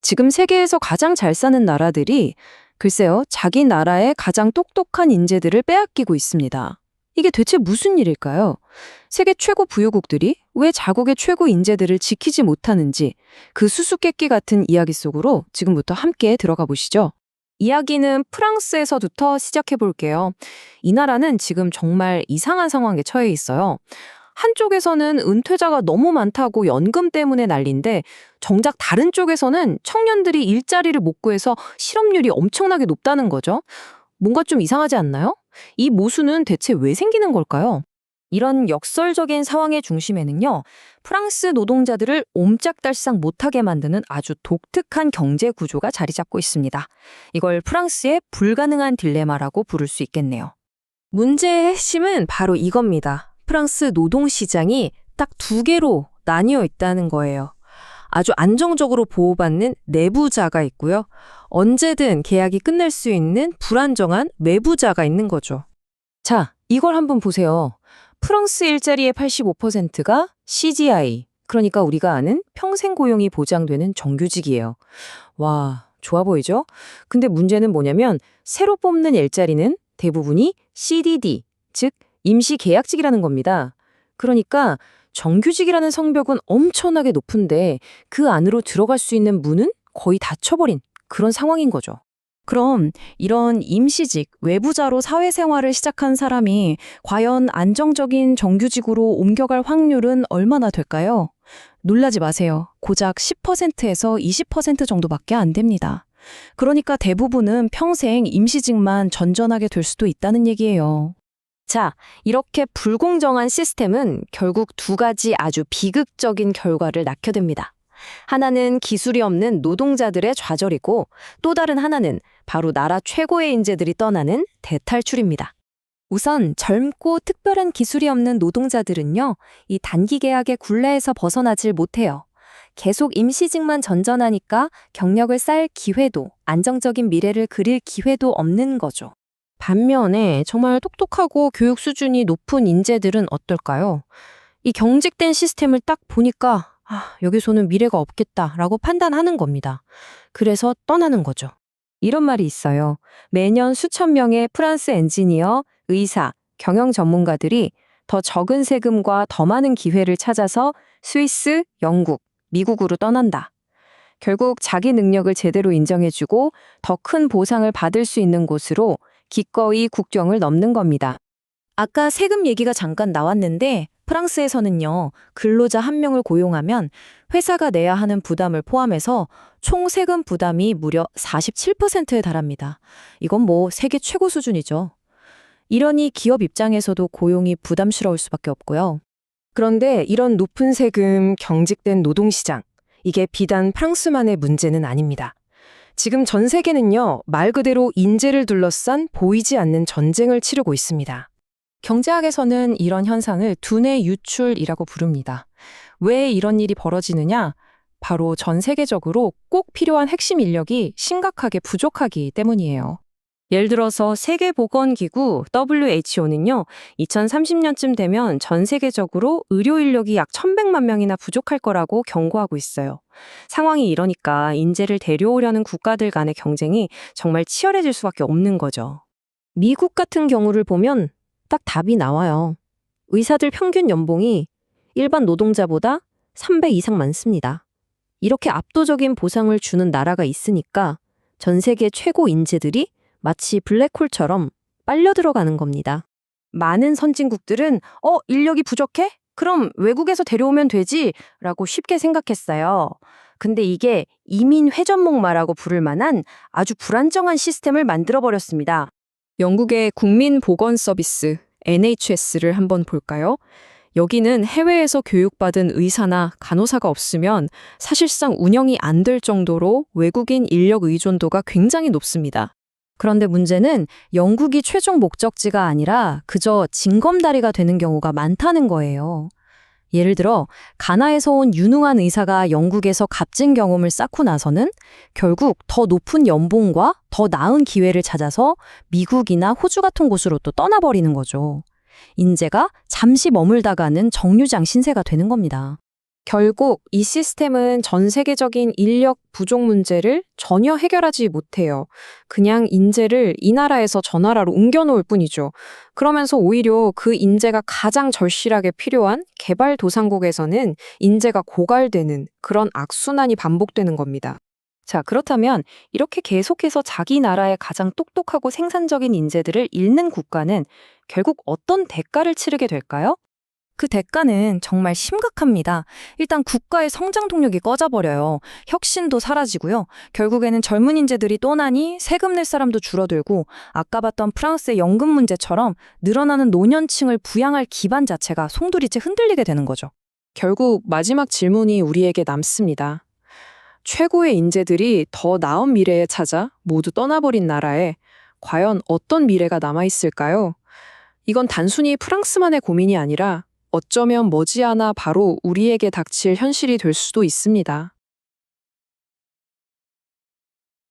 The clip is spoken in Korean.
지금 세계에서 가장 잘 사는 나라들이 글쎄요, 자기 나라의 가장 똑똑한 인재들을 빼앗기고 있습니다. 이게 대체 무슨 일일까요? 세계 최고 부유국들이 왜 자국의 최고 인재들을 지키지 못하는지 그 수수께끼 같은 이야기 속으로 지금부터 함께 들어가 보시죠. 이야기는 프랑스에서부터 시작해 볼게요. 이 나라는 지금 정말 이상한 상황에 처해 있어요. 한쪽에서는 은퇴자가 너무 많다고 연금 때문에 난린데 정작 다른 쪽에서는 청년들이 일자리를 못 구해서 실업률이 엄청나게 높다는 거죠. 뭔가 좀 이상하지 않나요? 이 모순은 대체 왜 생기는 걸까요? 이런 역설적인 상황의 중심에는요, 프랑스 노동자들을 옴짝달싹 못하게 만드는 아주 독특한 경제 구조가 자리 잡고 있습니다. 이걸 프랑스의 불가능한 딜레마라고 부를 수 있겠네요. 문제의 핵심은 바로 이겁니다. 프랑스 노동시장이 딱 두 개로 나뉘어 있다는 거예요. 아주 안정적으로 보호받는 내부자가 있고요. 언제든 계약이 끝날 수 있는 불안정한 외부자가 있는 거죠. 자, 이걸 한번 보세요. 프랑스 일자리의 85%가 CGI, 그러니까 우리가 아는 평생 고용이 보장되는 정규직이에요. 와, 좋아 보이죠? 근데 문제는 뭐냐면 새로 뽑는 일자리는 대부분이 CDD, 즉 임시 계약직이라는 겁니다. 그러니까 정규직이라는 성벽은 엄청나게 높은데 그 안으로 들어갈 수 있는 문은 거의 닫혀버린 그런 상황인 거죠. 그럼 이런 임시직, 외부자로 사회생활을 시작한 사람이 과연 안정적인 정규직으로 옮겨갈 확률은 얼마나 될까요? 놀라지 마세요. 고작 10%에서 20% 정도밖에 안 됩니다. 그러니까 대부분은 평생 임시직만 전전하게 될 수도 있다는 얘기예요. 자, 이렇게 불공정한 시스템은 결국 두 가지 아주 비극적인 결과를 낳게 됩니다. 하나는 기술이 없는 노동자들의 좌절이고 또 다른 하나는 바로 나라 최고의 인재들이 떠나는 대탈출입니다. 우선 젊고 특별한 기술이 없는 노동자들은요, 이 단기 계약의 굴레에서 벗어나질 못해요. 계속 임시직만 전전하니까 경력을 쌓을 기회도, 안정적인 미래를 그릴 기회도 없는 거죠. 반면에 정말 똑똑하고 교육 수준이 높은 인재들은 어떨까요? 이 경직된 시스템을 딱 보니까 여기서는 미래가 없겠다라고 판단하는 겁니다. 그래서 떠나는 거죠. 이런 말이 있어요. 매년 수천 명의 프랑스 엔지니어, 의사, 경영 전문가들이 더 적은 세금과 더 많은 기회를 찾아서 스위스, 영국, 미국으로 떠난다. 결국 자기 능력을 제대로 인정해주고 더 큰 보상을 받을 수 있는 곳으로 기꺼이 국경을 넘는 겁니다. 아까 세금 얘기가 잠깐 나왔는데 프랑스에서는요, 근로자 한 명을 고용하면 회사가 내야 하는 부담을 포함해서 총 세금 부담이 무려 47%에 달합니다. 이건 뭐 세계 최고 수준이죠. 이러니 기업 입장에서도 고용이 부담스러울 수밖에 없고요. 그런데 이런 높은 세금, 경직된 노동시장, 이게 비단 프랑스만의 문제는 아닙니다. 지금 전 세계는요, 말 그대로 인재를 둘러싼 보이지 않는 전쟁을 치르고 있습니다. 경제학에서는 이런 현상을 두뇌 유출이라고 부릅니다. 왜 이런 일이 벌어지느냐? 바로 전 세계적으로 꼭 필요한 핵심 인력이 심각하게 부족하기 때문이에요. 예를 들어서 세계보건기구 WHO는요, 2030년쯤 되면 전 세계적으로 의료 인력이 약 1,100만 명이나 부족할 거라고 경고하고 있어요. 상황이 이러니까 인재를 데려오려는 국가들 간의 경쟁이 정말 치열해질 수밖에 없는 거죠. 미국 같은 경우를 보면 딱 답이 나와요. 의사들 평균 연봉이 일반 노동자보다 3배 이상 많습니다. 이렇게 압도적인 보상을 주는 나라가 있으니까 전 세계 최고 인재들이 마치 블랙홀처럼 빨려 들어가는 겁니다. 많은 선진국들은 인력이 부족해? 그럼 외국에서 데려오면 되지? 라고 쉽게 생각했어요. 근데 이게 이민 회전목마라고 부를 만한 아주 불안정한 시스템을 만들어버렸습니다. 영국의 국민보건서비스 NHS를 한번 볼까요? 여기는 해외에서 교육받은 의사나 간호사가 없으면 사실상 운영이 안 될 정도로 외국인 인력 의존도가 굉장히 높습니다. 그런데 문제는 영국이 최종 목적지가 아니라 그저 징검다리가 되는 경우가 많다는 거예요. 예를 들어 가나에서 온 유능한 의사가 영국에서 값진 경험을 쌓고 나서는 결국 더 높은 연봉과 더 나은 기회를 찾아서 미국이나 호주 같은 곳으로 또 떠나버리는 거죠. 인재가 잠시 머물다가는 정류장 신세가 되는 겁니다. 결국 이 시스템은 전 세계적인 인력 부족 문제를 전혀 해결하지 못해요. 그냥 인재를 이 나라에서 저 나라로 옮겨놓을 뿐이죠. 그러면서 오히려 그 인재가 가장 절실하게 필요한 개발도상국에서는 인재가 고갈되는 그런 악순환이 반복되는 겁니다. 자, 그렇다면 이렇게 계속해서 자기 나라의 가장 똑똑하고 생산적인 인재들을 잃는 국가는 결국 어떤 대가를 치르게 될까요? 그 대가는 정말 심각합니다. 일단 국가의 성장 동력이 꺼져버려요. 혁신도 사라지고요. 결국에는 젊은 인재들이 떠나니 세금 낼 사람도 줄어들고 아까 봤던 프랑스의 연금 문제처럼 늘어나는 노년층을 부양할 기반 자체가 송두리째 흔들리게 되는 거죠. 결국 마지막 질문이 우리에게 남습니다. 최고의 인재들이 더 나은 미래에 찾아 모두 떠나버린 나라에 과연 어떤 미래가 남아있을까요? 이건 단순히 프랑스만의 고민이 아니라 어쩌면 머지않아 바로 우리에게 닥칠 현실이 될 수도 있습니다.